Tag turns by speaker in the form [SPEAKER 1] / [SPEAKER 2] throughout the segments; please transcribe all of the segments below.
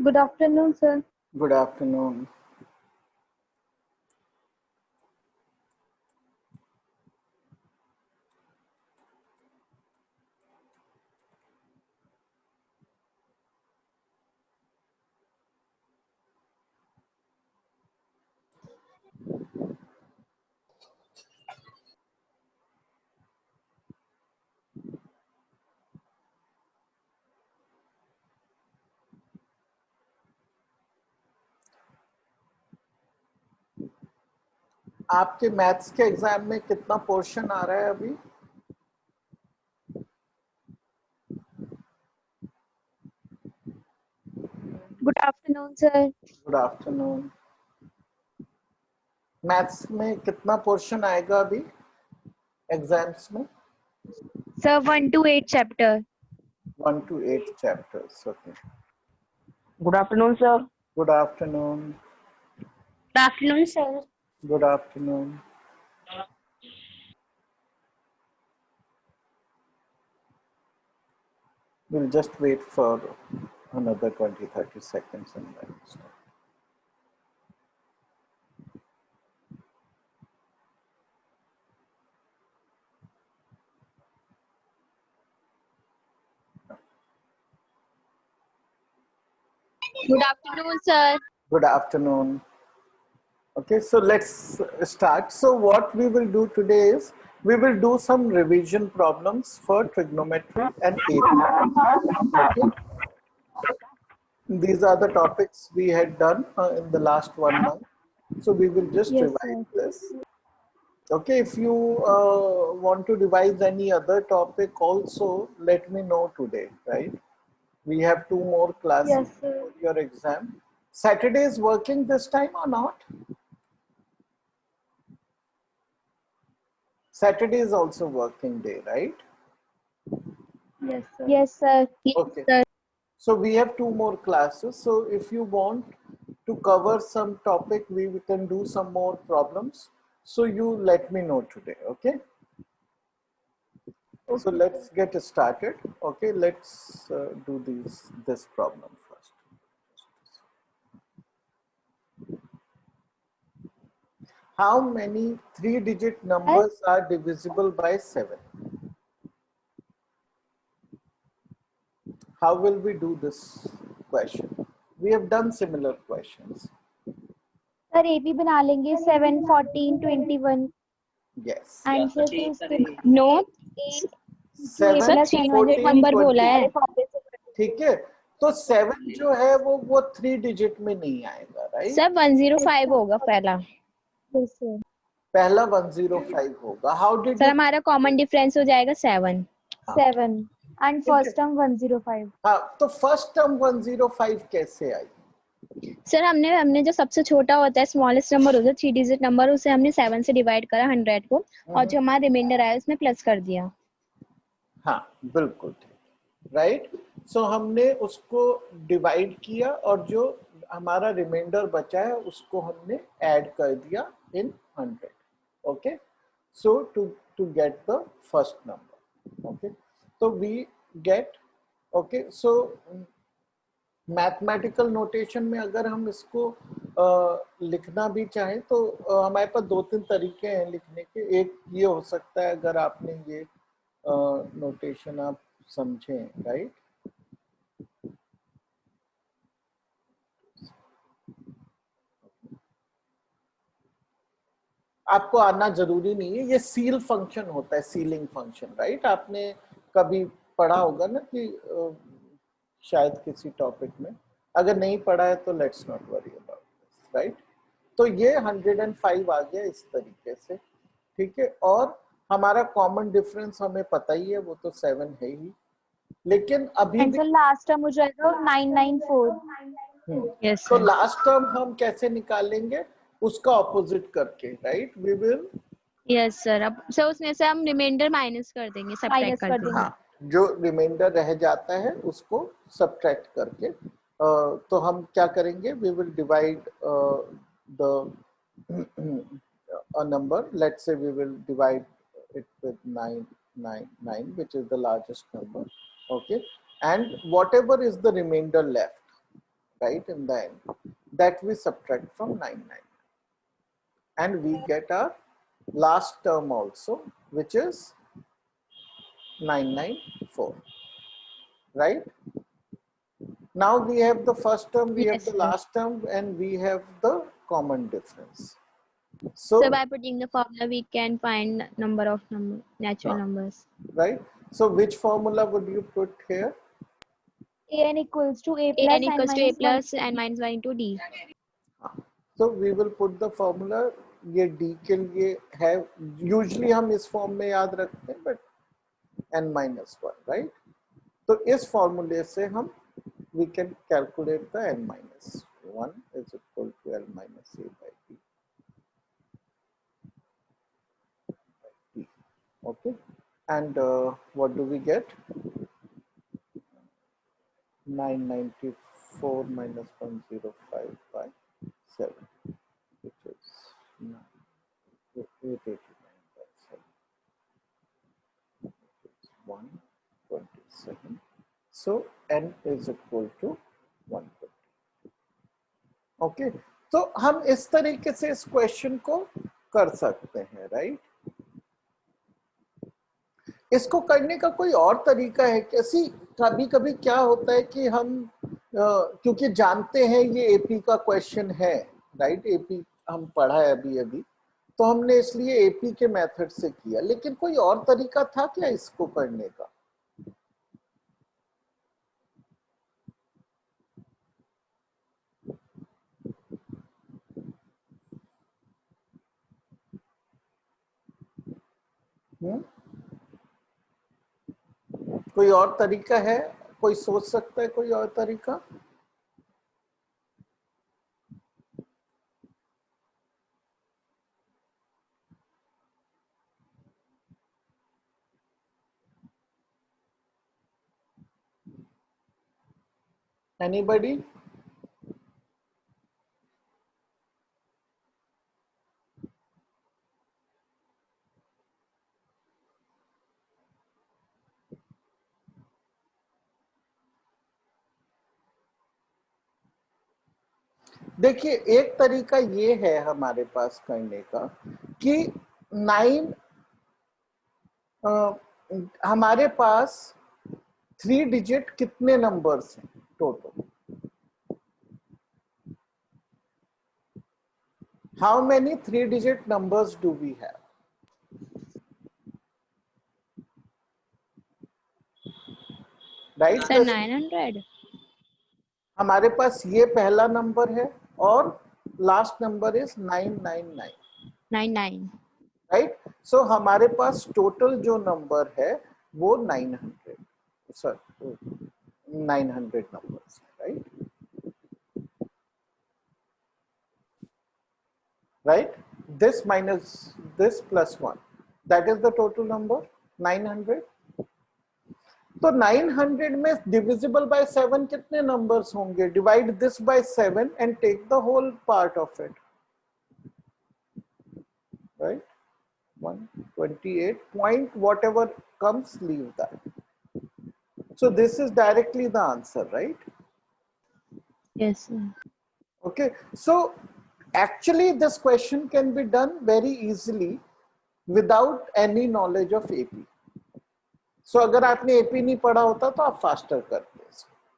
[SPEAKER 1] Good afternoon, sir.
[SPEAKER 2] Good afternoon. आपके maths के exam में कितना पोर्शन आ रहा है अभी?
[SPEAKER 1] Good afternoon, sir.
[SPEAKER 2] Good afternoon. Maths में कितना पोर्शन आएगा अभी एग्जाम्स में?
[SPEAKER 1] Sir, 1 to 8 chapter.
[SPEAKER 2] 1 to 8 chapters. Okay.
[SPEAKER 3] Good afternoon, sir.
[SPEAKER 2] Good afternoon.
[SPEAKER 1] Good afternoon, sir.
[SPEAKER 2] Good afternoon. We'll just wait for another 20-30 seconds and then start.
[SPEAKER 1] Good afternoon, sir.
[SPEAKER 2] Good afternoon. Okay, so let's start. So what we will do today is we will do some revision problems for trigonometry and AP. Okay. These are the topics we had done in the last 1 month. So we will just
[SPEAKER 1] Yes,
[SPEAKER 2] revise this. Okay, if you want to revise any other topic also, let me know today, right? We have 2 more classes
[SPEAKER 1] Yes, sir.
[SPEAKER 2] for your exam. Saturday is working this time or not? Saturday is also working day, right?
[SPEAKER 1] Yes, sir. Yes, sir.
[SPEAKER 2] Okay. So we have 2 more classes. So if you want to cover some topic, we can do some more problems. So you let me know today, okay? So let's get started. Okay, let's do this problem first. How many 3-digit numbers are divisible by 7? How will we do this question? We have done similar questions.
[SPEAKER 1] Sir, AP बना लेंगे 7, 14, 21.
[SPEAKER 2] Yes.
[SPEAKER 1] Answer तो उसके
[SPEAKER 3] No.
[SPEAKER 2] 7,
[SPEAKER 1] Sir,
[SPEAKER 2] 14,
[SPEAKER 3] number बोला है।
[SPEAKER 2] ठीक है, तो 7 जो है वो 3 डिजिट में नहीं आएगा, राइट?
[SPEAKER 3] सर 105 होगा पहला।
[SPEAKER 1] Yes, sir.
[SPEAKER 2] पहला 105 होगा। हाउ डिड
[SPEAKER 3] सर हमारा कॉमन डिफरेंस हो जाएगा 7।
[SPEAKER 1] 7. And first term 105.
[SPEAKER 2] हाँ, तो फर्स्ट टर्म 105 कैसे आई?
[SPEAKER 3] सर हमने जो सबसे छोटा होता है स्मॉलेस्ट नंबर होता है 3 डिजिट नंबर, उसे हमने 7 से डिवाइड करा 100 को, और जो हमारा रिमाइंडर आया उसमें प्लस कर दिया।
[SPEAKER 2] हाँ, बिल्कुल ठीक, राइट। सो हमने उसको डिवाइड किया और जो हमारा रिमाइंडर बचा है उसको हमने ऐड कर दिया इन 100. Okay, so to get the first number. Okay, तो we get, okay, so mathematical notation में अगर हम इसको लिखना भी चाहें तो हमारे पास 2-3 तरीके हैं लिखने के. एक ये हो सकता है, अगर आपने ये नोटेशन आप समझें, राइट? आपको आना जरूरी नहीं है, ये सील फंक्शन होता है, सीलिंग फंक्शन, राइट? आपने कभी पढ़ा होगा ना कि शायद किसी टॉपिक में. अगर नहीं पढ़ा है तो let's not worry about this, right? तो ये 105 आ गया इस तरीके से, ठीक है. और हमारा कॉमन डिफरेंस हमें पता ही है, वो तो 7 है ही. लेकिन अभी
[SPEAKER 1] And
[SPEAKER 2] भी
[SPEAKER 1] sir, last term हो जाएगा 994.
[SPEAKER 3] यस
[SPEAKER 2] तो
[SPEAKER 3] सर।
[SPEAKER 2] लास्ट टर्म हम कैसे निकालेंगे? उसका ऑपोजिट करके, right? We will,
[SPEAKER 3] yes sir. अब सर उसमें से हम रिमाइंडर माइनस कर देंगे, सब्ट्रैक्ट
[SPEAKER 1] Minus
[SPEAKER 3] कर
[SPEAKER 1] कर
[SPEAKER 3] देंगे।
[SPEAKER 1] देंगे।
[SPEAKER 2] हाँ, जो रिमाइंडर रह जाता है उसको सब्ट्रैक्ट करके. तो हम क्या करेंगे? We will divide the a number. Let's say we will divide it with 999, which is the largest number. Okay, and whatever is the remainder left, right, in the end, that we subtract from 999, and we get our last term also, which is 994, right? Now we have the first term, we have
[SPEAKER 3] Yes,
[SPEAKER 2] the
[SPEAKER 3] sir.
[SPEAKER 2] last term, and we have the common difference. So,
[SPEAKER 3] So by putting the formula, we can find number of natural numbers.
[SPEAKER 2] right? So which formula would you put here?
[SPEAKER 1] an equals to a
[SPEAKER 3] A
[SPEAKER 1] plus
[SPEAKER 3] n
[SPEAKER 1] and
[SPEAKER 3] equals to a
[SPEAKER 1] minus 1.
[SPEAKER 3] plus and minus 1 into d.
[SPEAKER 2] So we will put the formula. ये d के लिए है, usually हम इस form में याद रखते हैं, but n-1, right? तो इस फॉर्मूले से हम we can calculate the n-1 is equal to l minus a by d. Okay, and what do we get? 994 minus 105 by 7, which is 889 by 7, which is 127. So n is equal to 120. Okay, तो हम इस तरीके से इस question को कर सकते हैं, राइट? इसको करने का कोई और तरीका है कैसी? कभी कभी क्या होता है कि हम क्योंकि जानते हैं ये एपी का क्वेश्चन है, राइट? एपी हम पढ़ा है अभी अभी, तो हमने इसलिए एपी के मेथड से किया, लेकिन कोई और तरीका था क्या इसको करने का? कोई और तरीका है? कोई सोच सकता है कोई और तरीका? Anybody? देखिए, एक तरीका ये है हमारे पास करने का कि 9 हमारे पास 3 डिजिट कितने नंबर्स हैं total? How many 3 digit numbers do we have? Right,
[SPEAKER 3] sir 900.
[SPEAKER 2] हमारे पास ये पहला नंबर है और last number is 999,
[SPEAKER 3] 99.
[SPEAKER 2] Right? So हमारे पास टोटल जो नंबर है वो 900, sorry 900 numbers, right? Right, this minus this plus 1, that is the total number 900. तो 900 में divisible by 7 कितने numbers होंगे? Divide this by 7 and take the whole part of it, right? 128 point whatever comes, leave that. So this is directly the answer, right?
[SPEAKER 3] Yes, sir.
[SPEAKER 2] Okay, so actually this question can be done very easily without any knowledge of AP. So अगर आपने AP नहीं पढ़ा होता तो आप faster करते हैं,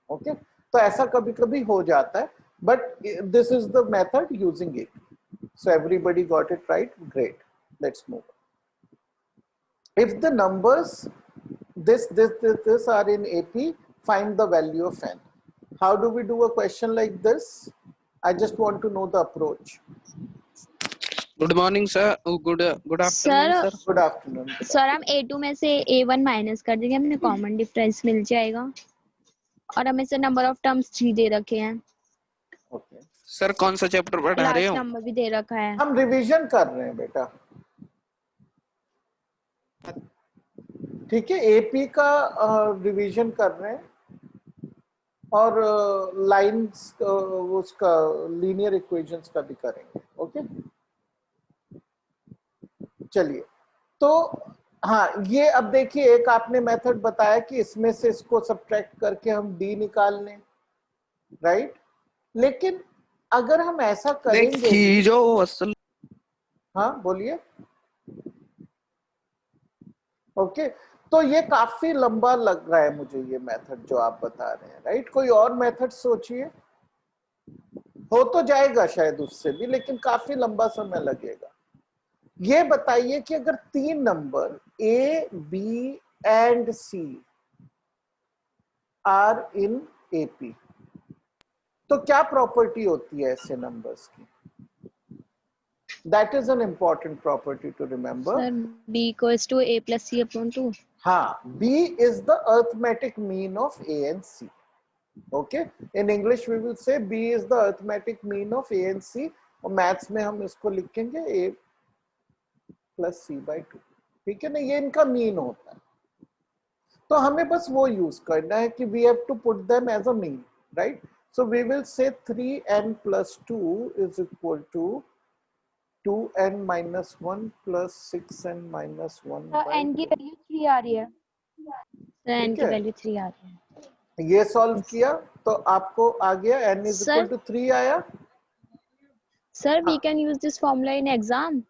[SPEAKER 2] okay? तो ऐसा कभी कभी हो जाता है, but this is the method using AP. So everybody got it right? Great. Let's move on. If the numbers this are in AP, find the value of n. How do we do a question like this? I just want to know the approach.
[SPEAKER 4] Good morning sir, good afternoon sir.
[SPEAKER 2] Good afternoon.
[SPEAKER 3] Sir हम A2 में से A1 minus कर देंगे, हमें common difference मिल जाएगा और हमें से नंबर ऑफ टर्म्स 3 दे रखे हैं.
[SPEAKER 2] Okay.
[SPEAKER 4] सर कौन सा चैप्टर पढ़ा रहे
[SPEAKER 3] लास्ट
[SPEAKER 4] हो?
[SPEAKER 3] नंबर भी दे रखा है.
[SPEAKER 2] हम रिवीजन कर रहे हैं बेटा, ठीक है? एपी का रिवीजन कर रहे हैं और लाइंस उसका लीनियर इक्वेशंस का भी करेंगे. ओके, चलिए. तो हाँ, ये अब देखिए, एक आपने मेथड बताया कि इसमें से इसको सब्ट्रैक्ट करके हम डी निकाल लें, राइट? लेकिन अगर हम ऐसा करेंगे,
[SPEAKER 4] देखिए जो असल
[SPEAKER 2] हाँ बोलिए। ओके, तो ये काफी लंबा लग रहा है मुझे ये मेथड जो आप बता रहे हैं, राइट? कोई और मेथड सोचिए, हो तो जाएगा शायद उससे भी, लेकिन काफी लंबा समय लगेगा। ये बताइए कि अगर 3 number A, B and C are in AP, तो क्या प्रॉपर्टी होती है ऐसे नंबर्स की? That is an important property to remember.
[SPEAKER 3] Sir b equals to a plus c upon 2।
[SPEAKER 2] हाँ, B is the arithmetic mean of A and C. Okay, in English we will say B is the arithmetic mean of A and C, और maths में हम इसको लिखेंगे A plus C by 2। ठीक है ना, ये इनका मीन होता है। तो हमें बस वो यूज करना है कि we have to put them as a mean, right? So we will say 3n plus 2 is equal to 2n minus 1 plus 6n minus 1 by
[SPEAKER 1] n की
[SPEAKER 2] 2।
[SPEAKER 1] वैल्यू 3 आ रही है।
[SPEAKER 3] सर n
[SPEAKER 2] ठीक
[SPEAKER 3] की
[SPEAKER 2] है,
[SPEAKER 3] वैल्यू 3 आ रही है।
[SPEAKER 2] ये सॉल्व किया तो आपको आ गया n is
[SPEAKER 3] Sir?
[SPEAKER 2] equal to 3 आया।
[SPEAKER 3] Sir, we can use this formula in exam.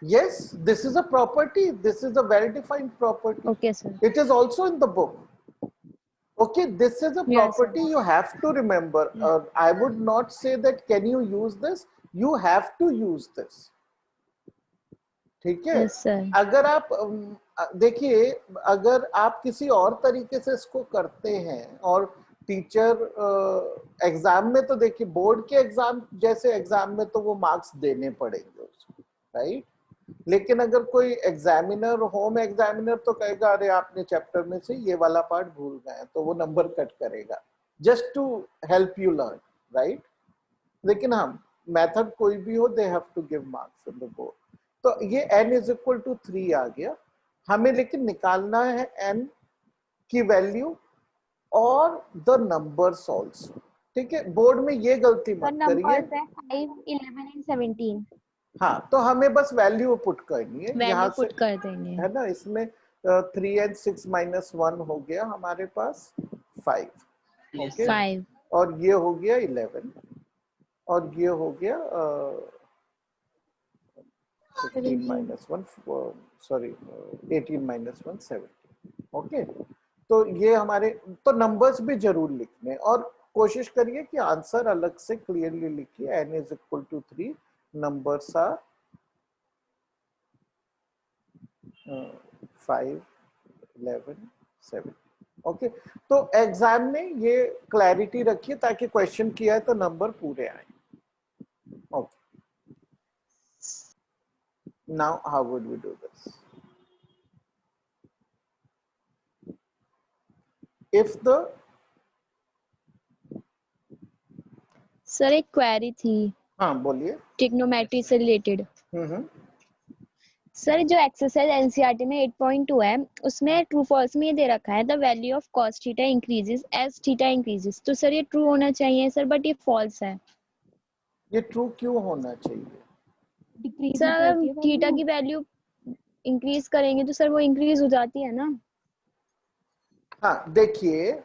[SPEAKER 2] Yes, this is a property. This is a well-defined property.
[SPEAKER 3] Okay, sir.
[SPEAKER 2] It is also in the book. Okay, this is a
[SPEAKER 3] Yes,
[SPEAKER 2] property
[SPEAKER 3] sir.
[SPEAKER 2] you have to remember. I would not say that can you use this. You have to use this. ठीक है?
[SPEAKER 3] Yes, sir.
[SPEAKER 2] अगर आप देखिए, अगर आप किसी और तरीके से इसको करते हैं और टीचर एग्जाम में, तो देखिए बोर्ड के एग्जाम जैसे एग्जाम में तो वो मार्क्स देने पड़ेंगे उसको, राइट? लेकिन अगर कोई एग्जामिनर, होम एग्जामिनर, तो कहेगा अरे आपने चैप्टर में से ये वाला पार्ट भूल गए, तो वो नंबर कट करेगा just to help you learn, right? लेकिन हम मेथड कोई भी हो, they have to give marks in the board. तो ये n इज इक्वल टू 3 आ गया हमें, लेकिन निकालना है n की वैल्यू और द नंबर्स आल्सो। ठीक है, बोर्ड में ये गलती मत करिए।
[SPEAKER 1] नंबर्स है 5, 11 एंड 17।
[SPEAKER 2] हाँ, तो हमें बस वैल्यू पुट करनी है यहाँ
[SPEAKER 3] वैल्यू
[SPEAKER 2] से,
[SPEAKER 3] पुट कर देंगे।
[SPEAKER 2] है ना? इसमें 3 and 6 minus 1 हो गया हमारे पास 5। ओके,
[SPEAKER 3] 5।
[SPEAKER 2] और ये हो गया 11, और ये हो गया 15 minus 1, सॉरी 18 minus 1, 17। ओके, तो ये हमारे, तो नंबर्स भी जरूर लिखने, और कोशिश करिए कि आंसर अलग से क्लियरली लिखिए। n is equal to 3, numbers are 5, 11, 7। Okay, तो एग्जाम में ये क्लैरिटी रखिए ताकि क्वेश्चन किया है तो नंबर पूरे आए। Okay, now how would we do this? If the,
[SPEAKER 3] sir एक क्वेरी थी
[SPEAKER 2] हाँ बोलिए।
[SPEAKER 3] ट्रिग्नोमेट्री से रिलेटेड।
[SPEAKER 2] हम्म,
[SPEAKER 3] सर जो एक्सरसाइज एनसीईआरटी में 8.2 है, उसमें ट्रू फॉल्स में ये दे रखा है the value of cos theta increases as theta increases. तो सर ये ट्रू होना चाहिए सर, बट ये फॉल्स है।
[SPEAKER 2] ये ट्रू क्यों होना चाहिए?
[SPEAKER 1] डिक्रीज
[SPEAKER 3] सर अगर थीटा की वैल्यू इंक्रीज करेंगे तो सर वो इंक्रीज हो जाती है ना।
[SPEAKER 2] हाँ देखिए,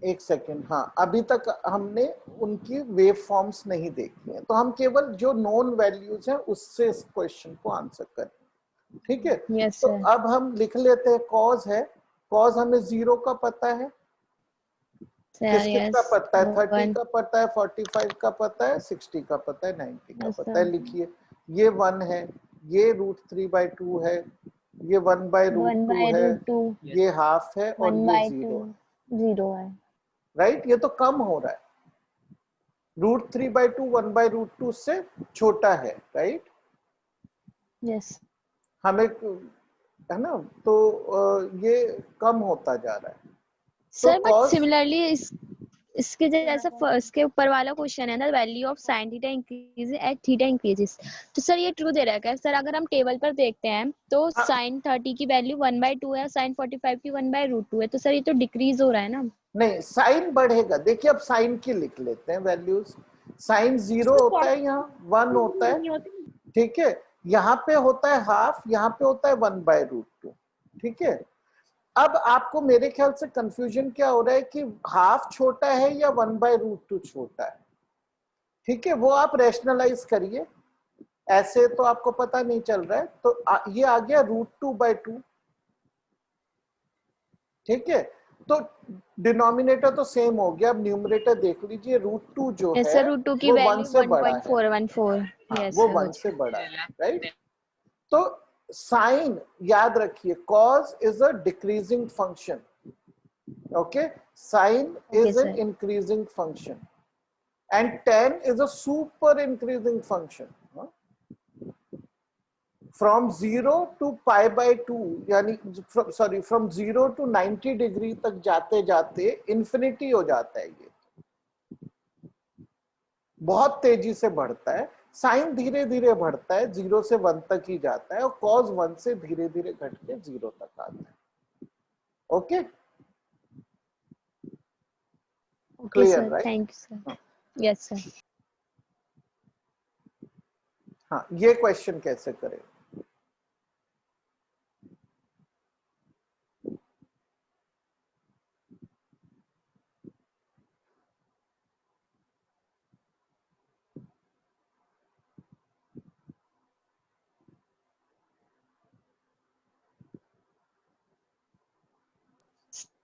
[SPEAKER 2] एक सेकेंड, हाँ अभी तक हमने उनकी वेव फॉर्म्स नहीं देखी है, तो हम केवल जो नोन वैल्यूज हैं उससे इस क्वेश्चन को आंसर करें। ठीक है,
[SPEAKER 3] Yes,
[SPEAKER 2] तो
[SPEAKER 3] sir.
[SPEAKER 2] अब हम लिख लेते हैं कॉज है। कॉज हमें 0 का पता है, किसका पता है? 30 का पता है, 45 का पता है, 60 का पता है, 90 का पता है। लिखिए, ये 1 है, ये √3/2 है, ये 1/√2 है, ये हाफ है, और ये 0 है, राइट? ये तो कम हो रहा है, √3/2 1/√2 से छोटा है, राइट?
[SPEAKER 3] यस
[SPEAKER 2] हमें, है ना? तो ये कम होता जा रहा है।
[SPEAKER 3] सर, बट सिमिलरली इसके जैसा फर्स्ट के ऊपर वाला क्वेश्चन है ना, value of sin theta increases as theta increases. तो सर ये ट्रू दे रखा है सर। अगर हम टेबल पर देखते हैं तो sin 30 की वैल्यू 1/2 है, sin 45 की 1/√2 है। तो सर ये तो डिक्रीज हो रहा है ना।
[SPEAKER 2] नहीं, साइन बढ़ेगा। देखिए, अब साइन की लिख लेते हैं वैल्यूज। साइन 0 होता है, यहाँ 1 होता है, ठीक है? यहाँ पे होता है हाफ, यहाँ पे होता है 1/√2, ठीक है? अब आपको मेरे ख्याल से कंफ्यूजन क्या हो रहा है कि हाफ छोटा है या 1/√2 छोटा है। ठीक है, वो आप रैशनलाइज करिए, ऐसे तो आपको पता नहीं चल रहा है, तो ये आ गया √2/2। ठीक है, तो डिनोमिनेटर तो सेम हो गया, अब न्यूमरेटर देख लीजिए, √2 जो
[SPEAKER 3] यस
[SPEAKER 2] है
[SPEAKER 3] सर, रूट 2 की
[SPEAKER 2] वो 1
[SPEAKER 3] वैल्यू
[SPEAKER 2] से बड़ा है।
[SPEAKER 3] 1.414।
[SPEAKER 2] हाँ,
[SPEAKER 3] यस
[SPEAKER 2] वो
[SPEAKER 3] सर,
[SPEAKER 2] 1 से बड़ा है, राइट। तो साइन याद रखिए, cos is a decreasing function, okay, sine
[SPEAKER 3] Okay,
[SPEAKER 2] is an
[SPEAKER 3] sir.
[SPEAKER 2] Increasing function and tan is a super increasing function, from 0 to pi/2, यानी from 0 to 90 डिग्री तक जाते जाते इन्फिनिटी हो जाता है। ये बहुत तेजी से बढ़ता है, साइन धीरे धीरे बढ़ता है, 0 से 1 तक ही जाता है, और कॉज 1 से धीरे धीरे घट के 0 तक आता है। Okay,
[SPEAKER 3] Okay,
[SPEAKER 2] clear,
[SPEAKER 3] sir.
[SPEAKER 2] Right?
[SPEAKER 3] Thank you, sir. Yes, sir.
[SPEAKER 2] हाँ, ये क्वेश्चन कैसे करें?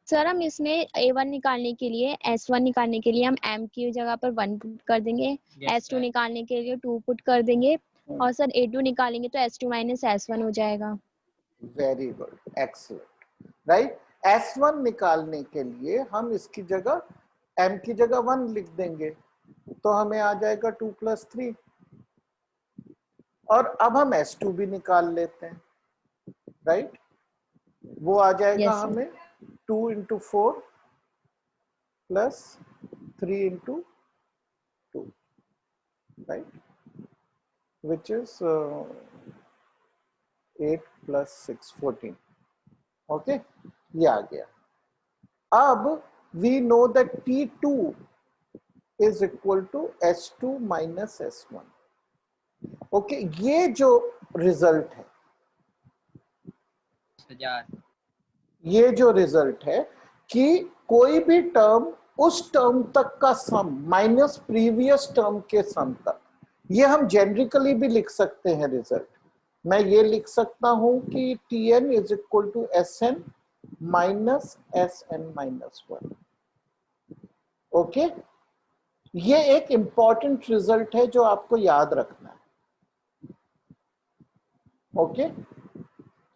[SPEAKER 3] सर हम इसमें A1 निकालने के लिए, S1 निकालने के लिए हम M की जगह पर 1 पुट कर देंगे, S2 निकालने के लिए 2 पुट कर देंगे, और सर A2 निकालेंगे तो S2 माइनस S1 हो जाएगा।
[SPEAKER 2] Very good, excellent, right. S1 निकालने के लिए हम इसकी जगह M की जगह 1 लिख देंगे, तो हमें आ जाएगा 2 + 3। और अब हम S2 भी निकाल लेते हैं, राइट। वो आ जाएगा
[SPEAKER 3] Yes, sir.
[SPEAKER 2] हमें 2 × 4 + 3 × 2, राइट, which is 8 + 6 14। ओके, ये आ गया। अब we know that T2 is equal to S2 minus S1। Okay, ये जो रिजल्ट है, ये जो रिजल्ट है कि कोई भी टर्म उस टर्म तक का सम माइनस प्रीवियस टर्म के सम तक, ये हम जेनरिकली भी लिख सकते हैं रिजल्ट। मैं ये लिख सकता हूं कि Tn is equal to Sn minus Sn minus 1। Okay, ये एक इंपॉर्टेंट रिजल्ट है जो आपको याद रखना है। ओके,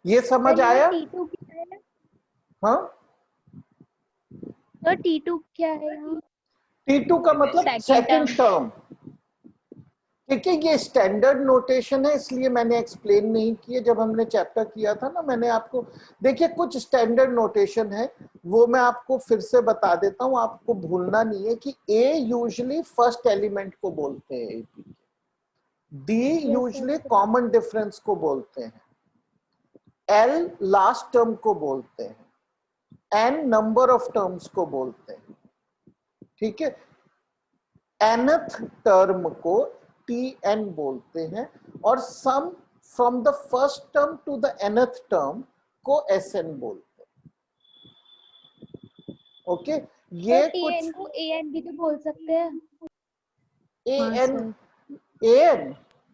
[SPEAKER 2] ये समझ
[SPEAKER 1] सर,
[SPEAKER 2] आया?
[SPEAKER 1] T2 क्या है?
[SPEAKER 2] हाँ,
[SPEAKER 1] सर T2 क्या है यहाँ?
[SPEAKER 2] T2 का मतलब
[SPEAKER 3] Second
[SPEAKER 2] सेकंड
[SPEAKER 3] term।
[SPEAKER 2] टर्म। ठीक है, ये स्टैंडर्ड नोटेशन है, इसलिए मैंने एक्सप्लेन नहीं किया। जब हमने चैप्टर किया था ना, मैंने आपको, देखिए कुछ स्टैंडर्ड नोटेशन है, वो मैं आपको फिर से बता देता हूँ, आपको भूलना नहीं है कि A यूजुअली फर्स्ट एलिमेंट को बोलते हैं, D यूजुअली कॉमन डिफरेंस को बोलते हैं, L लास्ट टर्म को बोलते हैं, N नंबर ऑफ टर्म्स को बोलते हैं। ठीक है, nth टर्म को Tn बोलते हैं, और sum from the first term to the nth term को Sn बोलते हैं। ओके, ये
[SPEAKER 1] Tn को An भी तो बोल सकते हैं
[SPEAKER 2] An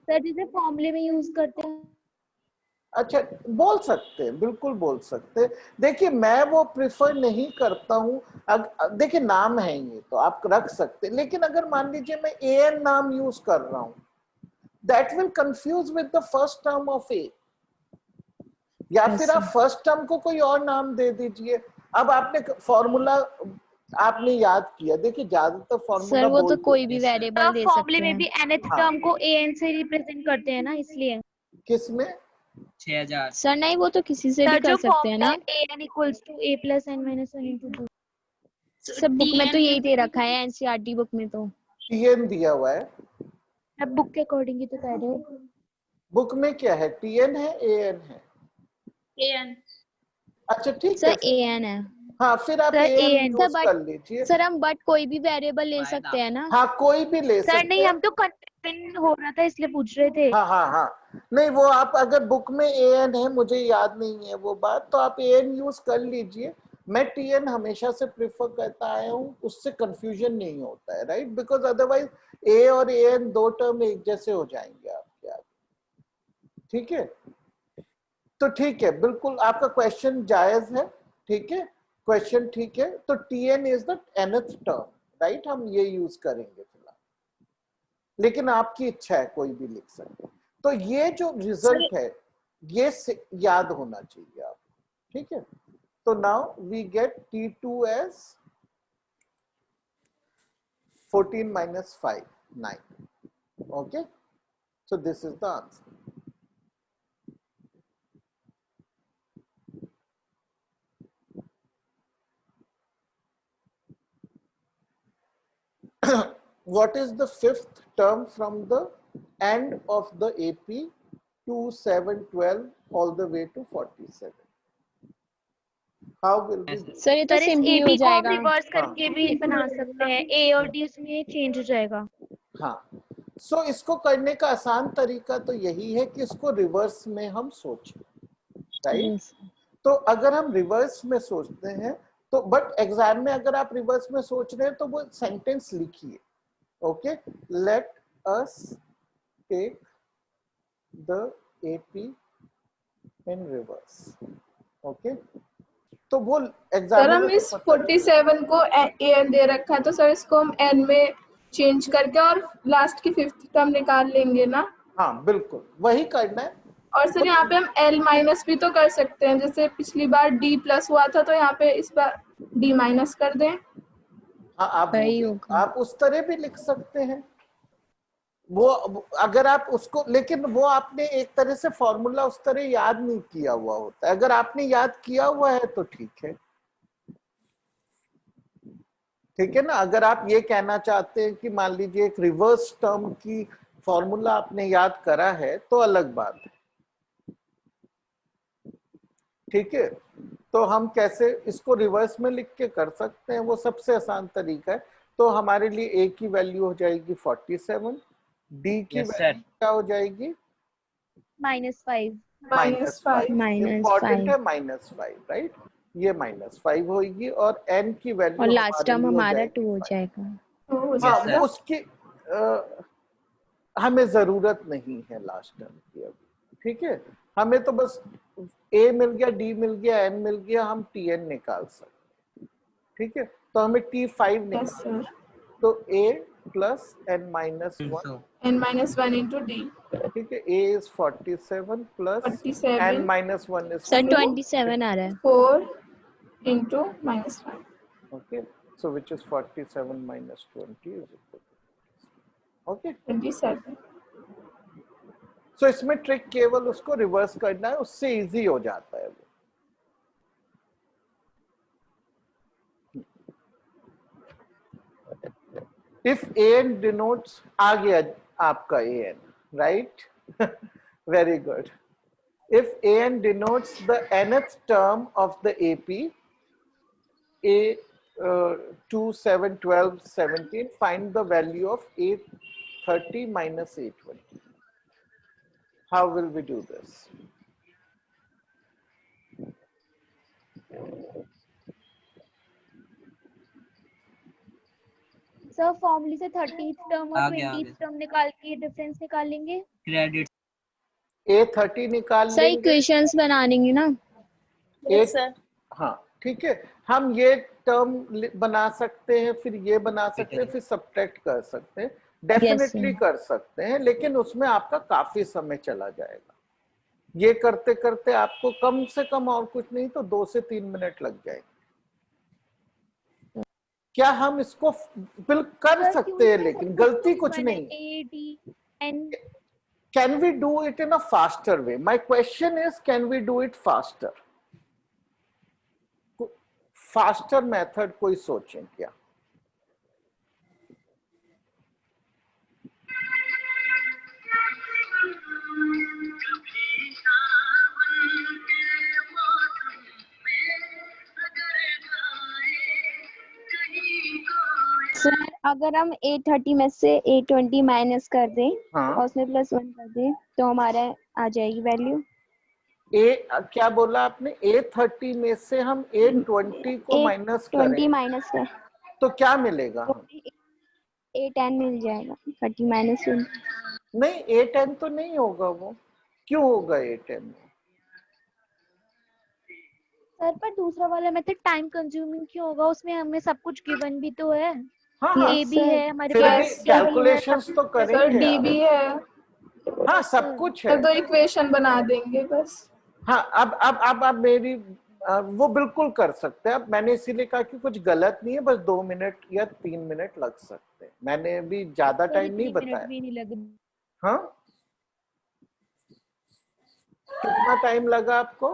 [SPEAKER 1] सर, जिसे फॉर्मूले में यूज करते हैं।
[SPEAKER 2] अच्छा, बोल सकते हैं, बिल्कुल बोल सकते हैं। देखिए मैं वो प्रिफर नहीं करता हूँ, देखिए नाम है ये तो आप रख सकते हैं, लेकिन अगर मान लीजिए मैं An नाम यूज कर रहा हूँ, that will confuse with the first term of A, या फिर आप फर्स्ट टर्म को कोई और नाम दे दीजिए। अब आपने फॉर्मूला आपने याद किया, देखिए ज्यादातर फॉर्मूला
[SPEAKER 3] सर वो तो कोई भी वेरिएबल दे सकते
[SPEAKER 1] फॉर्मूले में भी
[SPEAKER 3] हैं।
[SPEAKER 1] nth टर्म को An से रिप्रेजेंट करते हैं ना, इसलिए।
[SPEAKER 2] किसमें?
[SPEAKER 4] 6000।
[SPEAKER 3] सर नहीं, वो तो किसी से भी
[SPEAKER 1] सर,
[SPEAKER 3] कर
[SPEAKER 1] जो
[SPEAKER 3] सकते हैं ना।
[SPEAKER 1] An equals to A plus N minus 1 into 2।
[SPEAKER 3] सब बुक में तो यही दे रखा है, एनसीईआरटी बुक में तो।
[SPEAKER 2] Tn दिया हुआ है,
[SPEAKER 1] अब बुक के अकॉर्डिंग ही तो कह रहे हो।
[SPEAKER 2] बुक में क्या है? Tn है, An है?
[SPEAKER 1] An।
[SPEAKER 2] अच्छा ठीक
[SPEAKER 3] सर
[SPEAKER 2] है,
[SPEAKER 3] An है
[SPEAKER 2] हाँ फिर आप
[SPEAKER 1] सर,
[SPEAKER 2] An
[SPEAKER 1] An।
[SPEAKER 2] यूज कर लीजिए।
[SPEAKER 3] सर हम बट कोई भी वेरिएबल ले सकते हैं ना।
[SPEAKER 2] हाँ कोई भी ले
[SPEAKER 1] सर
[SPEAKER 2] सकते
[SPEAKER 1] नहीं,
[SPEAKER 2] हैं।
[SPEAKER 1] हम तो ओपन हो रहा था इसलिए पूछ रहे थे।
[SPEAKER 2] हाँ हाँ हाँ, नहीं वो आप अगर बुक में AN है, मुझे याद नहीं है वो बात, तो आप AN यूज कर लीजिए। मैं TN हमेशा से प्रेफर करता आया हूँ, उससे कंफ्यूजन नहीं होता है, राइट, बिकॉज अदरवाइज A और AN दो टर्म एक जैसे हो जाएंगे आपके आगे। ठीक है, तो ठीक है, बिल्कुल आपका क्वेश्चन जायज है, ठीक है, क्वेश्चन ठीक है। तो TN is the nth term, right, हम ये यूज करेंगे फिलहाल, लेकिन आपकी इच्छा है, कोई भी लिख सकते। तो ये जो रिजल्ट है ये याद होना चाहिए आप, ठीक है। तो now we get T2 as 14 minus 5, 9. Okay, so this is the answer. What is the fifth term from the end of the AP 2, 7, 12 all the way to 47? How will we do?
[SPEAKER 3] Sir ये तो
[SPEAKER 1] sir इस
[SPEAKER 3] simply हो
[SPEAKER 1] AP को हम
[SPEAKER 3] जाएगा।
[SPEAKER 1] Reverse करके भी बना सकते हैं, A और D उसमें चेंज हो जाएगा।
[SPEAKER 2] हाँ, सो इसको करने का आसान तरीका तो यही है कि इसको रिवर्स में हम सोचें, राइट।
[SPEAKER 3] Yes.
[SPEAKER 2] तो अगर हम रिवर्स में सोचते हैं तो, बट एग्जाम में अगर आप रिवर्स में सोच रहे हैं तो वो सेंटेंस लिखिए। Okay, let us take the AP in reverse. Okay, तो वो एग्जाम
[SPEAKER 5] सर हम इस 47 को AN दे रखा है, तो सर इसको हम N में चेंज करके और लास्ट की फिफ्थ टर्म निकाल लेंगे ना।
[SPEAKER 2] हाँ बिल्कुल वही करना है।
[SPEAKER 5] और सर यहाँ पे हम L माइनस भी तो कर सकते हैं, जैसे पिछली बार D प्लस हुआ था, तो यहाँ पे इस बार D माइनस कर दें।
[SPEAKER 2] हाँ, आप
[SPEAKER 3] वही होगा।
[SPEAKER 2] आप उस तरह भी लिख सकते हैं वो, अगर आप उसको, लेकिन वो आपने एक तरह से फॉर्मूला उस तरह याद नहीं किया हुआ होता है। अगर आपने याद किया हुआ है तो ठीक है, ठीक है ना। अगर आप ये कहना चाहते हैं कि मान लीजिए एक रिवर्स टर्म की फॉर्मूला आपने याद करा है तो अलग बात है, ठीक है। तो हम कैसे इसको रिवर्स में लिख के कर सकते हैं, वो सबसे आसान तरीका है। तो हमारे लिए A की वैल्यू हो जाएगी 47, D की वैल्यू क्या हो जाएगी
[SPEAKER 1] -5।
[SPEAKER 5] -5
[SPEAKER 2] इम्पोर्टेंट है -5, राइट, ये -5 होगी। और N की वैल्यू
[SPEAKER 3] और लास्ट टर्म हमारा 2 हो
[SPEAKER 2] 5।
[SPEAKER 3] जाएगा।
[SPEAKER 5] हो
[SPEAKER 2] हाँ,
[SPEAKER 5] जाएगा।
[SPEAKER 2] उसकी हमें जरूरत नहीं है लास्ट टर्म की अब, ठीक है। हमें तो बस A मिल गया, D मिल गया, N मिल गया, हम TN निकाल सकते हैं, ठीक है। तो हमें T5
[SPEAKER 5] यस सर।
[SPEAKER 2] तो A plus N minus 1,
[SPEAKER 5] N minus 1 into D।
[SPEAKER 2] ठीक है। A is 47 plus
[SPEAKER 5] 47
[SPEAKER 2] N minus 1 is
[SPEAKER 3] sir
[SPEAKER 2] 4.
[SPEAKER 3] 27 आ रहा है।
[SPEAKER 5] 4 into -5।
[SPEAKER 2] Okay, so which is 47 minus 20 is equal to, okay,
[SPEAKER 5] 27।
[SPEAKER 2] so इसमें ट्रिक केवल उसको रिवर्स करना है, उससे इजी हो जाता है वो। If AN denotes, आ गया आपका AN, right? Very good. If AN denotes the nth term of the AP, A 2, 7, 12, 17, find the value of 830 minus 820. How will we do this?
[SPEAKER 1] Sir फॉर्मूले से 30th टर्म और 20th term निकाल के difference निकाल लेंगे।
[SPEAKER 2] A30 निकाल
[SPEAKER 3] sir
[SPEAKER 2] लेंगे,
[SPEAKER 3] equations बनानेंगे ना।
[SPEAKER 5] Yes sir.
[SPEAKER 2] हाँ ठीक है। हम ये टर्म बना सकते हैं, फिर ये बना सकते हैं, फिर सब्ट्रैक्ट कर सकते हैं, डेफिनेटली कर सकते हैं, लेकिन उसमें आपका काफी समय चला जाएगा। ये करते करते आपको कम से कम और कुछ नहीं तो 2 से 3 मिनट लग जाएंगे। क्या हम इसको बिल्कुल कर सकते हैं, लेकिन गलती कुछ नहीं।
[SPEAKER 1] ADN
[SPEAKER 2] can we do it in a faster way? My question is can we do it faster? Faster method कोई सोचें क्या?
[SPEAKER 3] सर अगर हम 830 में से 820 माइनस कर दें
[SPEAKER 2] हाँ
[SPEAKER 3] और उसमें +1 कर दें तो हमारा आ जाएगी वैल्यू।
[SPEAKER 2] क्या बोला आपने? 830 में से हम 820 को माइनस
[SPEAKER 3] 820
[SPEAKER 2] करें
[SPEAKER 3] माइनस कर
[SPEAKER 2] तो क्या मिलेगा?
[SPEAKER 3] तो 810 मिल जाएगा। 30 माइनस 20।
[SPEAKER 2] नहीं, 810 तो नहीं होगा वो। क्यों होगा 810?
[SPEAKER 1] सर पर दूसरा वाला मेथड टाइम कंज्यूमिंग क्यों होगा? उसमें हमें सब कुछ गिवन भी तो है।
[SPEAKER 2] हाँ हाँ,
[SPEAKER 1] ए भी है हमारे
[SPEAKER 2] फिर भी
[SPEAKER 1] पास, टेबल है,
[SPEAKER 2] कैलकुलेशंस तो
[SPEAKER 5] सर
[SPEAKER 2] करेंगे
[SPEAKER 5] डी
[SPEAKER 2] आप।
[SPEAKER 5] भी है।
[SPEAKER 2] हाँ, सब कुछ है।
[SPEAKER 5] सर तो इक्वेशन बना देंगे बस।
[SPEAKER 2] हाँ, अब मेरी वो बिल्कुल कर सकते हैं। अब मैंने इसीलिए कहा कि कुछ गलत नहीं है, बस 2 मिनट या 3 मिनट लग सकते हैं। मैंने भी ज्यादा टाइम नहीं बताया।
[SPEAKER 1] भी नहीं लगे।
[SPEAKER 2] हाँ, कितना टाइम लगा आपको?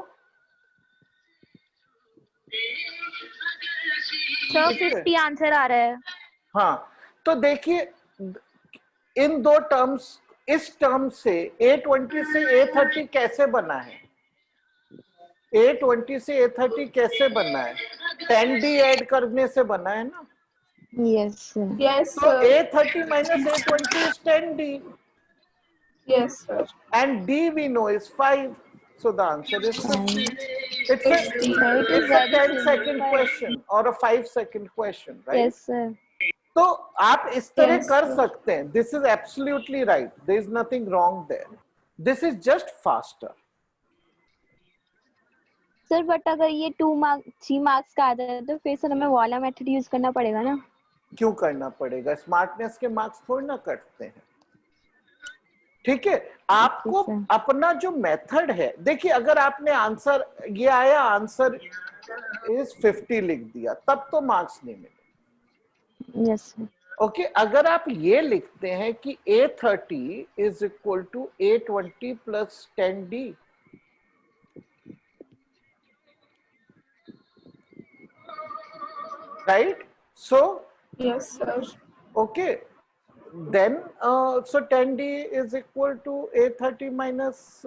[SPEAKER 1] सर 50 आंसर आ रहा है।
[SPEAKER 2] हाँ, तो देखिए इन दो टर्म्स, इस टर्म से A20 से A30 कैसे बना है? A20 से A30 कैसे बना है? 10D ऐड करने से बना है ना?
[SPEAKER 3] Yes sir.
[SPEAKER 5] Yes
[SPEAKER 2] So
[SPEAKER 5] sir.
[SPEAKER 2] A30 minus A20 is 10D.
[SPEAKER 5] Yes sir.
[SPEAKER 2] And D we know is 5. So the answer is 50. It's a,
[SPEAKER 5] 50.
[SPEAKER 2] it's a 10-second question or a 5-second question, right?
[SPEAKER 3] Yes sir.
[SPEAKER 2] तो आप इस तरह
[SPEAKER 5] Yes,
[SPEAKER 2] कर
[SPEAKER 5] sir.
[SPEAKER 2] सकते हैं. This is absolutely right. There is nothing wrong there. This is just faster.
[SPEAKER 3] Sir but अगर ये 3 marks का आ जाए तो फिर सर हमें वाला मेथड यूज करना पड़ेगा ना?
[SPEAKER 2] क्यों करना पड़ेगा? स्मार्टनेस के मार्क्स थोड़ी ना कटते हैं। ठीक है, आपको
[SPEAKER 3] sir.
[SPEAKER 2] अपना जो मेथड है, देखिए अगर आपने आंसर ये आया, आंसर इज 50 लिख दिया, तब तो मार्क्स नहीं मिले।
[SPEAKER 3] Yes sir.
[SPEAKER 2] ओके, अगर आप ये लिखते हैं कि A30 is equal to A20 plus 10D, राइट? So
[SPEAKER 5] Yes, sir.
[SPEAKER 2] okay, then so 10D is equal to A30 minus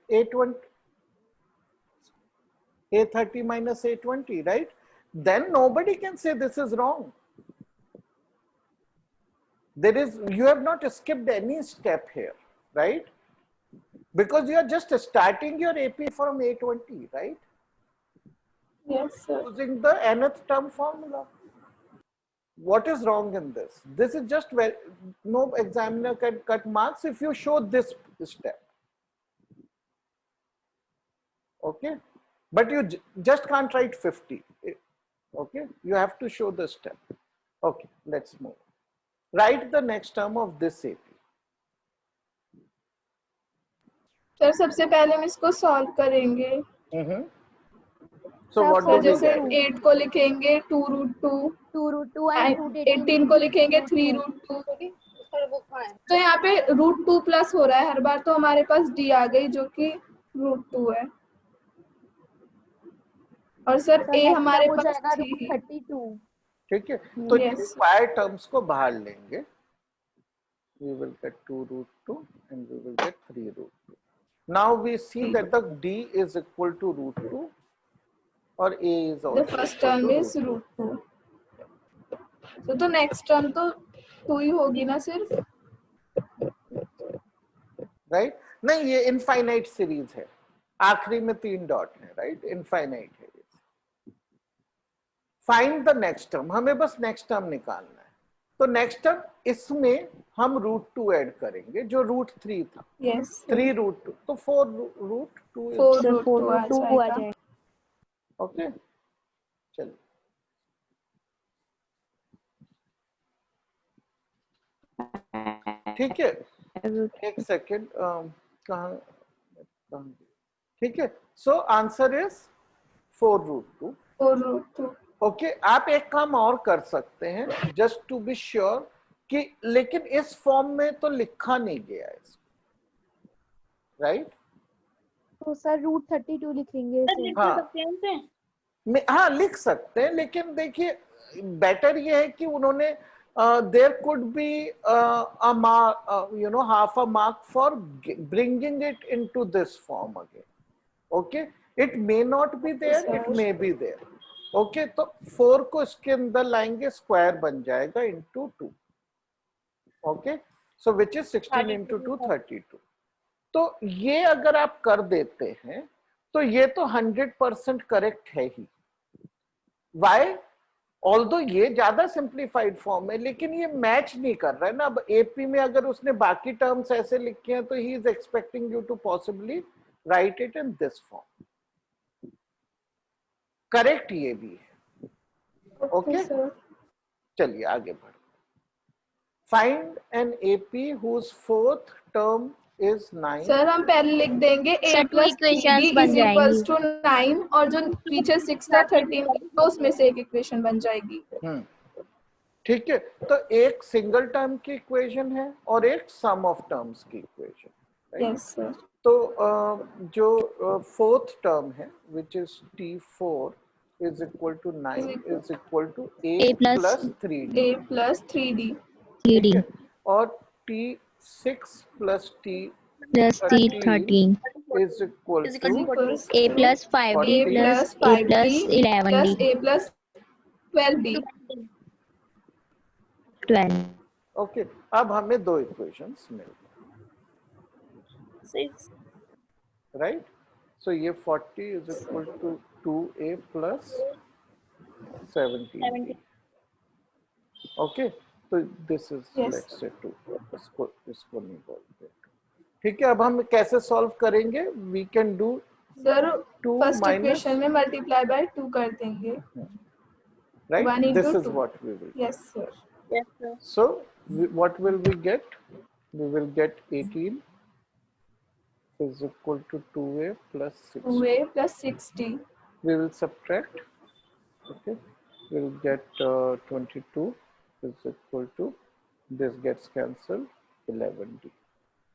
[SPEAKER 2] A20, A30 minus A20, right? Then nobody can say this is wrong. There is, you have not skipped any step here, right? Because you are just starting your AP from A20, right?
[SPEAKER 5] Yes, sir.
[SPEAKER 2] Using the nth term formula. What is wrong in this? This is just where no examiner can cut marks if you show this step. Okay, but you just can't write 50. Okay, you have to show the step. Okay, let's move. Write the next term of this AP.
[SPEAKER 5] Sir सबसे पहले हम इसको solve करेंगे।
[SPEAKER 2] So what
[SPEAKER 5] sir
[SPEAKER 2] do we
[SPEAKER 5] जैसे
[SPEAKER 2] get?
[SPEAKER 5] 8 को लिखेंगे 2√2,
[SPEAKER 1] 2√2 and
[SPEAKER 5] and 18 को लिखेंगे 3√2। तो यहाँ पे √2 प्लस हो रहा है हर बार, तो हमारे पास D आ गई जो कि √2 है। और सर A हमारे
[SPEAKER 1] हो
[SPEAKER 5] पास
[SPEAKER 1] जाएगा
[SPEAKER 5] 3।
[SPEAKER 1] √32।
[SPEAKER 2] ठीक है, तो
[SPEAKER 5] Yes.
[SPEAKER 2] रिक्वायर्ड टर्म्स को बाहर लेंगे. We will get 2√2 and we will get 3√2. Now we see that the D is equal to √2 or A is also
[SPEAKER 5] The first
[SPEAKER 2] equal
[SPEAKER 5] term
[SPEAKER 2] to
[SPEAKER 5] is
[SPEAKER 2] √2.
[SPEAKER 5] √2। तो नेक्स्ट टर्म तो 2 ही होगी ना सिर्फ?
[SPEAKER 2] Right? नहीं, ये इनफाइनाइट सीरीज है, आखिरी में 3 डॉट है, राइट? इनफाइनाइट है। फाइंड द नेक्स्ट टर्म, हमें बस नेक्स्ट टर्म निकालना है। तो नेक्स्ट टर्म इसमें हम √2 ऐड करेंगे जो √3 था।
[SPEAKER 5] यस
[SPEAKER 2] 3√2, तो 4√2 is
[SPEAKER 5] 4√2 आ जाएगा।
[SPEAKER 2] ओके, चलिए ठीक है, एक सेकेंड, कहाँ, ठीक है। So answer is 4√2।
[SPEAKER 5] 4√2।
[SPEAKER 2] ओके, आप एक काम और कर सकते हैं जस्ट टू बी श्योर कि, लेकिन इस फॉर्म में तो लिखा नहीं गया है, राइट?
[SPEAKER 1] तो सर √32 लिखेंगे इसे।
[SPEAKER 2] हाँ लिख सकते हैं, लेकिन देखिए बेटर ये है कि उन्होंने there could be half a mark for bringing it into this form again. Okay, it may not be there, it may be there. Okay, तो 4 को इसके अंदर लाएंगे, स्क्वायर बन जाएगा into 2। Okay, so which is 16 into 2 32। तो ये अगर आप कर देते हैं तो ये तो 100% करेक्ट है ही। वाई? ऑल्दो ये ज्यादा सिंप्लीफाइड फॉर्म है, लेकिन ये मैच नहीं कर रहा है ना। अब एपी में अगर उसने बाकी टर्म्स ऐसे लिखे हैं तो he is expecting you to possibly write it in this form. Correct ये भी है। ओके, चलिए आगे बढ़। Find an AP whose fourth term is 9।
[SPEAKER 5] Sir हम पहले लिख देंगे a
[SPEAKER 3] Sir, two
[SPEAKER 5] plus
[SPEAKER 3] equations
[SPEAKER 5] 3d
[SPEAKER 3] बन
[SPEAKER 5] इज इक्वल्स
[SPEAKER 3] जाएंगी।
[SPEAKER 5] टू 9, और जो पीछे 6 था 13, तो उसमें से एक इक्वेशन बन जाएगी।
[SPEAKER 2] ठीक है, तो एक सिंगल टर्म की इक्वेशन है और एक सम ऑफ टर्म्स की इक्वेशन।
[SPEAKER 5] Yes sir.
[SPEAKER 2] तो जो फोर्थ टर्म है which is t4 is equal to 9 is equal to a plus 3d।
[SPEAKER 5] a plus 3d।
[SPEAKER 3] TD
[SPEAKER 2] और t6 plus t
[SPEAKER 3] plus T13
[SPEAKER 2] is equal to
[SPEAKER 3] A plus 5D
[SPEAKER 5] a
[SPEAKER 3] plus
[SPEAKER 5] plus
[SPEAKER 3] A plus
[SPEAKER 5] 5d plus
[SPEAKER 3] 11D
[SPEAKER 5] a plus 12d।
[SPEAKER 3] 12।
[SPEAKER 2] Okay, अब हमें दो equations मिल गए, right? So ये 40 is equal to 2a plus 17। Okay, तो this is let's say 2। इसको नहीं बोलते। ठीक है, अब हम कैसे सॉल्व करेंगे? We can do
[SPEAKER 5] sir
[SPEAKER 2] 2
[SPEAKER 5] first
[SPEAKER 2] minus,
[SPEAKER 5] equation में मल्टीप्लाई बाय 2 कर देंगे।
[SPEAKER 2] right?
[SPEAKER 5] 1 into
[SPEAKER 2] This is
[SPEAKER 5] 2.
[SPEAKER 2] what we will.
[SPEAKER 5] Yes sir.
[SPEAKER 2] So what will we get? We will get 18 is equal to 2a plus 6.
[SPEAKER 5] 2a plus 60।
[SPEAKER 2] We will subtract. Okay, we will get 22 is equal to, this gets cancelled, 11d.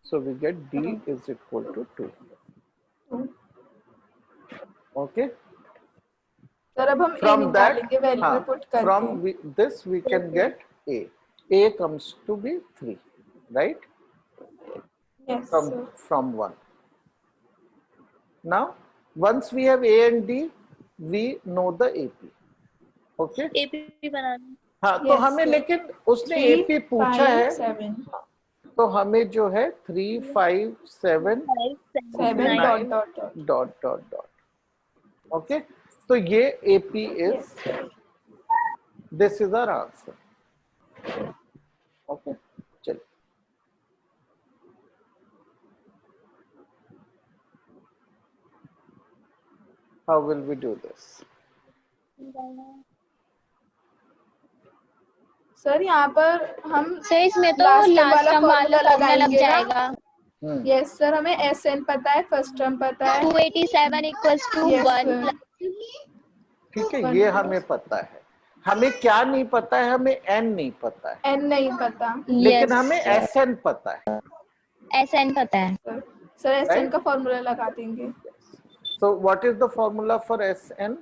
[SPEAKER 2] So we get d is equal to 2. Okay.
[SPEAKER 5] Sir अब हम a
[SPEAKER 2] From that,
[SPEAKER 5] निकालेंगे, value में put करके।
[SPEAKER 2] from this we can get a. A comes to be 3, right?
[SPEAKER 5] Yes
[SPEAKER 2] From
[SPEAKER 5] sir.
[SPEAKER 2] from 1. Now, once we have a and d, we know the AP. Okay?
[SPEAKER 6] AP बनाना।
[SPEAKER 2] हाँ, तो
[SPEAKER 5] Yes,
[SPEAKER 2] हमें
[SPEAKER 5] sir.
[SPEAKER 2] लेकिन उसने
[SPEAKER 5] 3,
[SPEAKER 2] AP पूछा
[SPEAKER 5] 5,
[SPEAKER 2] है,
[SPEAKER 5] 7
[SPEAKER 2] तो हमें जो है 3, 5, 7
[SPEAKER 5] 7
[SPEAKER 2] 9
[SPEAKER 5] dot dot dot.
[SPEAKER 2] Dot dot dot. Okay, तो ये AP is, this is our answer. Okay, चलिए how will we do this?
[SPEAKER 5] Sir यहाँ पर हम
[SPEAKER 3] सर इसमें तो
[SPEAKER 5] last term
[SPEAKER 3] लास्ट टर्म वाला
[SPEAKER 5] फॉर्मूला
[SPEAKER 3] फॉर्मूला लग
[SPEAKER 5] लगाएंगे ना।
[SPEAKER 3] जाएगा।
[SPEAKER 5] यस सर, हमें SN पता है, फर्स्ट टर्म पता है।
[SPEAKER 3] 287 equals to
[SPEAKER 5] Yes,
[SPEAKER 3] 1
[SPEAKER 5] sir.
[SPEAKER 2] ठीक है, ये हमें पता है। हमें क्या नहीं पता है? हमें n नहीं पता है,
[SPEAKER 5] N नहीं पता।
[SPEAKER 2] लेकिन हमें SN पता है।
[SPEAKER 3] SN पता है।
[SPEAKER 5] Sir SN
[SPEAKER 2] Right?
[SPEAKER 5] का फॉर्मूला लगा देंगे।
[SPEAKER 2] So what is the formula for SN?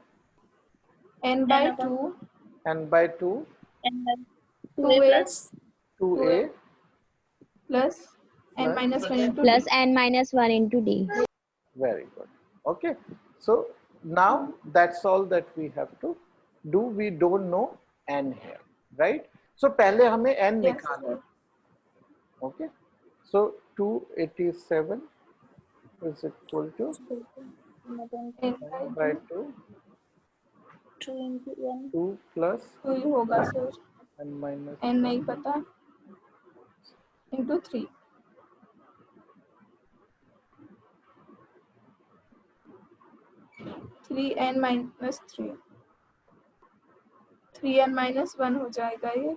[SPEAKER 5] N by 2
[SPEAKER 2] N by 2
[SPEAKER 5] 2a
[SPEAKER 2] 2a
[SPEAKER 5] plus n minus 1 into
[SPEAKER 3] Plus
[SPEAKER 5] d।
[SPEAKER 3] N minus 1 into D.
[SPEAKER 2] very good. Okay, so now that's all that we have to do. We don't know n here, right? So पहले हमें n
[SPEAKER 5] Yes,
[SPEAKER 2] निकालना।
[SPEAKER 5] sir.
[SPEAKER 2] Okay, so 287 is equal to n by 2 2 plus
[SPEAKER 5] 2 ही होगा sir.
[SPEAKER 2] n minus
[SPEAKER 5] n नहीं पता into 3। 3n minus 3 3n minus 1 हो जाएगा ये।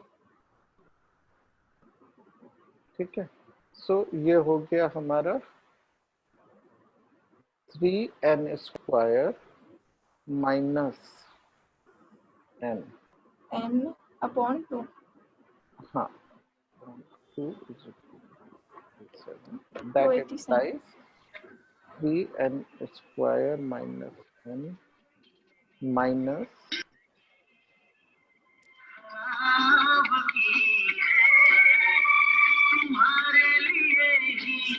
[SPEAKER 2] ठीक है, सो ये हो गया हमारा 3n square minus n।
[SPEAKER 5] n upon 2।
[SPEAKER 2] हाँ, 2 is equal to 7. That
[SPEAKER 5] 287.
[SPEAKER 2] implies 3n square minus n minus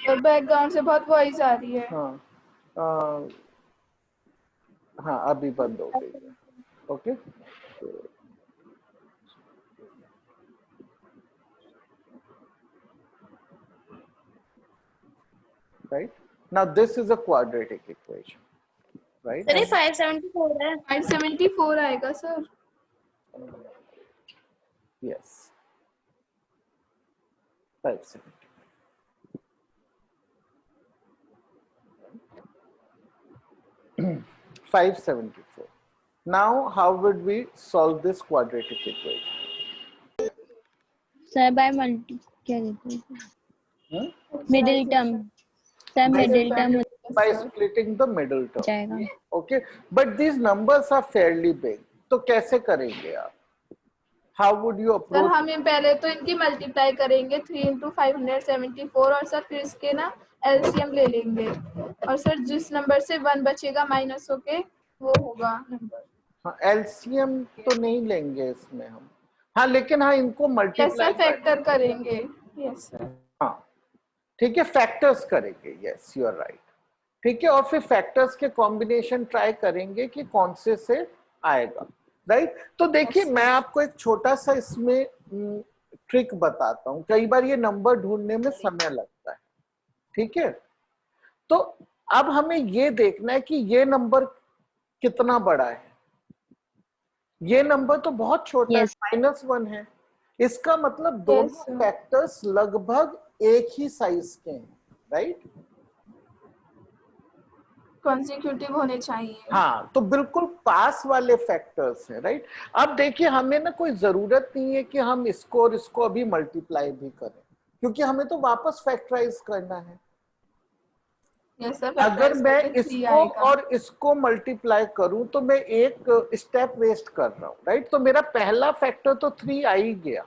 [SPEAKER 5] और बैकग्राउंड से बहुत वॉइस आ रही है।
[SPEAKER 2] हाँ, हाँ अभी बंद हो गई है। Okay. Right. Now this is a quadratic equation. Right.
[SPEAKER 3] Sir ये 574 है.
[SPEAKER 5] 574 आएगा sir.
[SPEAKER 2] Yes. 570. $574. Now, how would we solve this quadratic equation?
[SPEAKER 3] Sir by multi क्या कहते हैं middle term. Sir middle term
[SPEAKER 2] By splitting the middle term.
[SPEAKER 3] जाएगा.
[SPEAKER 2] Okay, but these numbers are fairly big. तो कैसे करेंगे आप? How would you
[SPEAKER 5] sir
[SPEAKER 2] approach?
[SPEAKER 5] हमें पहले तो इनकी मल्टीप्लाई करेंगे 3 into 574 और सर फिर इसके ना एलसीएम ले लेंगे और सर जिस नंबर से 1 बचेगा माइनस होके वो होगा नंबर.
[SPEAKER 2] हाँ, एलसीएम तो नहीं लेंगे इसमें हम. हाँ, लेकिन हाँ इनको
[SPEAKER 5] यस
[SPEAKER 2] मल्टीप्लाई
[SPEAKER 5] सर फैक्टर करेंगे. Yes sir.
[SPEAKER 2] हाँ ठीक है, फैक्टर्स करेंगे. Yes you are right. ठीक है, और फिर फैक्टर्स के कॉम्बिनेशन ट्राई करेंगे कि कौन से आएगा. राइट. तो देखिए मैं आपको एक छोटा सा इसमें ट्रिक बताता हूँ. कई बार ये नंबर ढूंढने में समय लगता है. ठीक है, तो अब हमें ये देखना है कि ये नंबर कितना बड़ा है. ये नंबर तो बहुत छोटा है, -1 है. इसका मतलब दोनों फैक्टर्स लगभग एक ही साइज के हैं. राइट.
[SPEAKER 5] कॉन्सिक्यूटिव होने चाहिए.
[SPEAKER 2] हाँ, तो बिल्कुल पास वाले फैक्टर्स हैं. राइट. अब देखिए हमें ना कोई जरूरत नहीं है कि हम इसको और इसको अभी मल्टीप्लाई भी करें, क्योंकि हमें तो वापस फैक्टराइज करना है.
[SPEAKER 5] yes, sir,
[SPEAKER 2] अगर मैं इसको और इसको मल्टीप्लाई करूं तो मैं एक स्टेप वेस्ट कर रहा हूं. राइट. तो मेरा पहला फैक्टर तो 3 आ ही गया.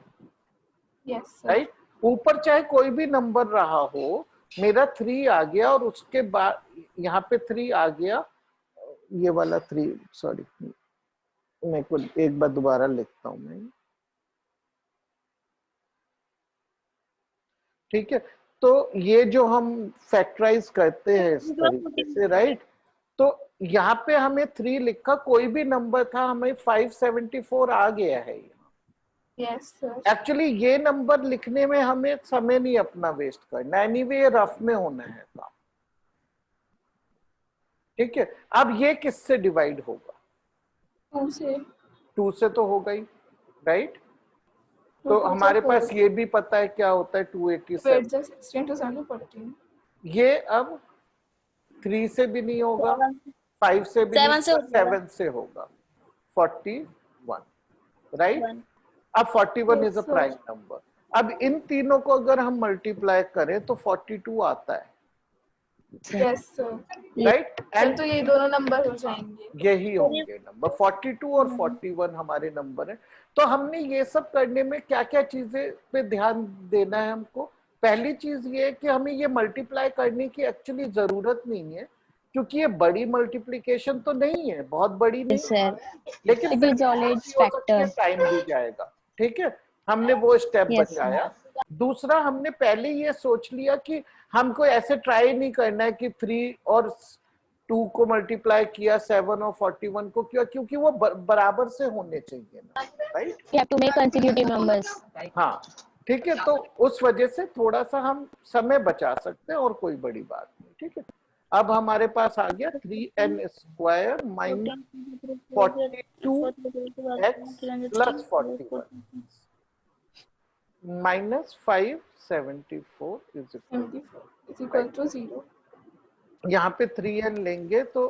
[SPEAKER 5] yes,
[SPEAKER 2] right. ऊपर चाहे कोई भी नंबर रहा हो, मेरा 3 आ गया और उसके बाद यहाँ पे 3 आ गया. ये वाला 3, सॉरी मैं को एक बार दोबारा लिखता हूं मैं. ठीक है, तो ये जो हम फैक्टराइज करते हैं इस तरीके से. राइट. तो यहाँ पे हमें 3 लिखा, कोई भी नंबर था, हमें 574 आ गया है.
[SPEAKER 5] yes, sir.
[SPEAKER 2] एक्चुअली ये नंबर लिखने में हमें समय नहीं अपना वेस्ट करना. एनीवे ये रफ में होना है काम. ठीक है, अब ये किससे डिवाइड होगा? 2 से तो होगा ही. राइट. तो हमारे पास ये भी पता है क्या होता है 287. ये अब 3 से भी नहीं होगा, 5 से भी नहीं, 7 से होगा. 41. राइट. अब 41 इज अ प्राइम नंबर. अब इन तीनों को अगर हम मल्टीप्लाई करें तो 42 आता है.
[SPEAKER 5] yes, sir.
[SPEAKER 2] राइट. एंड
[SPEAKER 5] तो ये दोनों नंबर हो जाएंगे.
[SPEAKER 2] यही होंगे नंबर. 42 और 41 हमारे नंबर है. तो हमने ये सब करने में क्या क्या चीजें पे ध्यान देना है हमको. पहली चीज ये है कि हमें ये मल्टीप्लाई करने की एक्चुअली जरूरत नहीं है, क्योंकि ये बड़ी मल्टीप्लिकेशन तो नहीं है, बहुत बड़ी नहीं है, लेकिन टाइम भी जाएगा. ठीक है, हमने वो स्टेप बचाया. दूसरा, हमने पहले ये सोच लिया कि हमको ऐसे ट्राई नहीं करना है कि 3 और 2 को मल्टीप्लाई किया 7 और 41 को किया, क्योंकि वो बराबर से होने चाहिए ना. Right.
[SPEAKER 3] You have to make consecutive numbers.
[SPEAKER 2] हाँ ठीक है, तो उस वजह से थोड़ा सा हम समय बचा सकते हैं और कोई बड़ी बात नहीं. ठीक है, अब हमारे पास आ गया 3n² minus 42x plus 41 minus 574 is
[SPEAKER 5] equal to 0.
[SPEAKER 2] यहाँ पे 3n लेंगे तो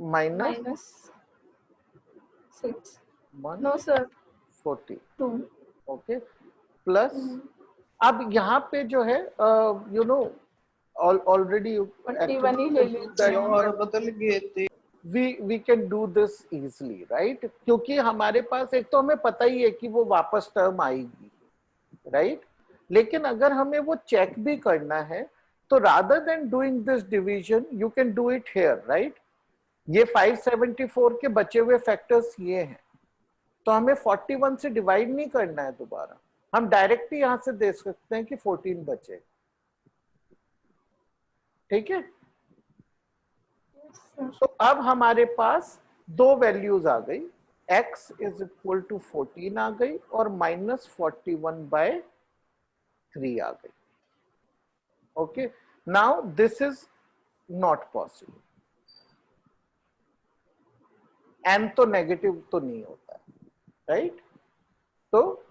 [SPEAKER 2] minus
[SPEAKER 5] 6. No sir
[SPEAKER 2] 42. Okay, plus अब यहाँ पे जो है यू नो ऑलरेडी
[SPEAKER 4] बदल गए थे.
[SPEAKER 2] we can do this easily, right? क्योंकि हमारे पास एक तो हमें पता ही है कि वो वापस टर्म आएगी. राइट. लेकिन अगर हमें वो चेक भी करना है तो rather than doing this division you can do it here. Right. ये 574 के बचे हुए फैक्टर्स ये हैं, तो हमें 41 से डिवाइड नहीं करना है दोबारा. हम डायरेक्ट ही यहां से दे सकते हैं कि 14 बचे. ठीक है. तो अब हमारे पास दो वैल्यूज आ गई, x इज इक्वल टू 14 आ गई और -41/3 आ गई. Okay, now this is not possible. n तो नेगेटिव तो नहीं होता है, राइट? तो